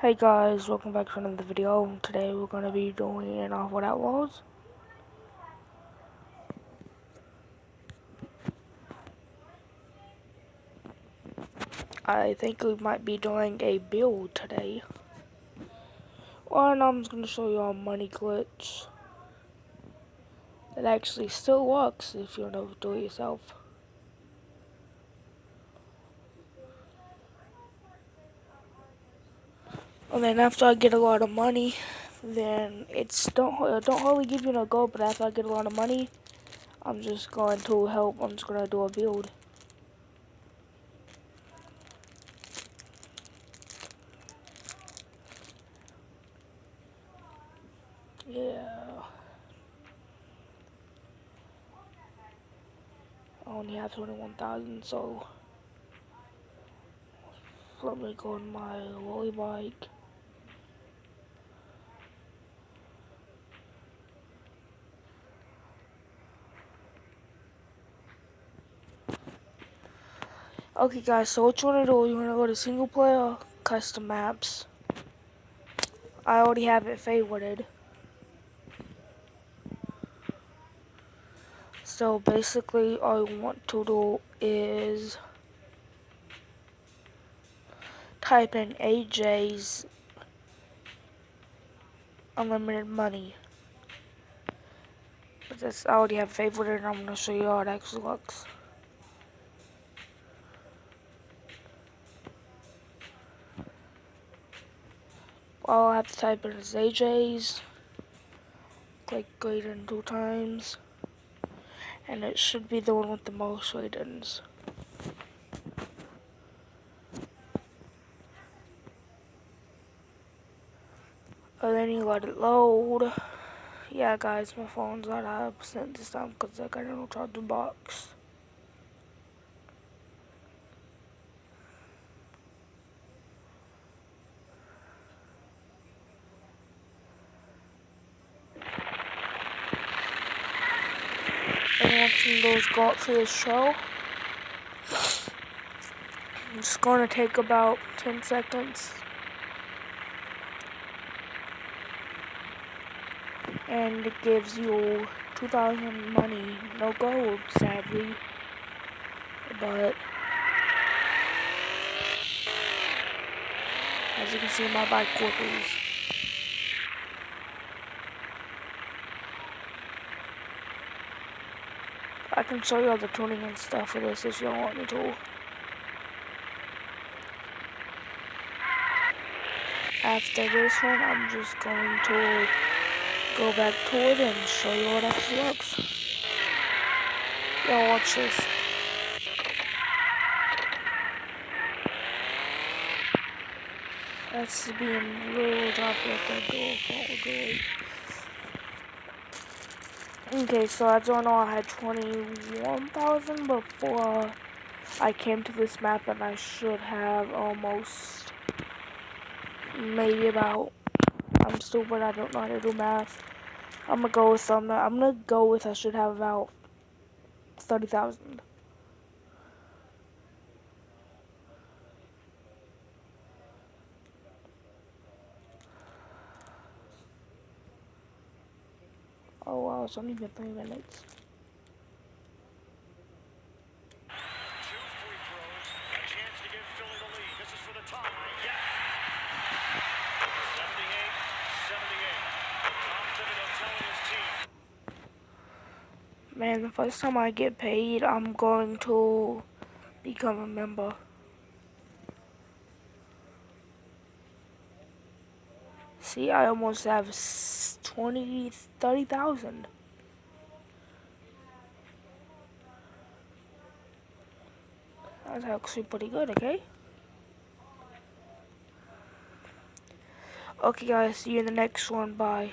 Hey guys, welcome back to another video. Today we're going to be doing an Offroad Outlaws. I think we might be doing a build today. Well, I'm just going to show you a money glitch that actually still works if you know do it yourself. And then after I get a lot of money, then don't hardly give you no gold, but after I get a lot of money, I'm just going to do a build. Yeah. I only have 21,000, so let me go on my lolly bike. Okay guys, so what you want to do, you want to go to single player, custom maps. I already have it favorited. So basically all you want to do is type in AJ's unlimited money. But this I already have favorited and I'm going to show you how it actually looks. All I have to type in is AJ's. Click greater than 2 times. And it should be the one with the most ratings. And then you let it load. Yeah guys, my phone's not 100% this time because I got no charger box. And once one of those go up for the show, it's going to take about 10 seconds. And it gives you 2,000 money, no gold, sadly. But as you can see, my bike quickly. I can show you all the tuning and stuff for this if you want me to. After this one, I'm just going to go back to it and show you what actually works. Yo, watch this. That's being real droppy at that door. Okay, so I don't know, I had 21,000 before I came to this map, and I should have almost, maybe about, I'm stupid, I don't know how to do math. I'm gonna go with something, I should have about 30,000. Oh wow, it's only been 3 minutes. Man, the first time I get paid, I'm going to become a member. See, I almost have 30,000. That's actually pretty good, okay? Okay guys, see you in the next one, bye.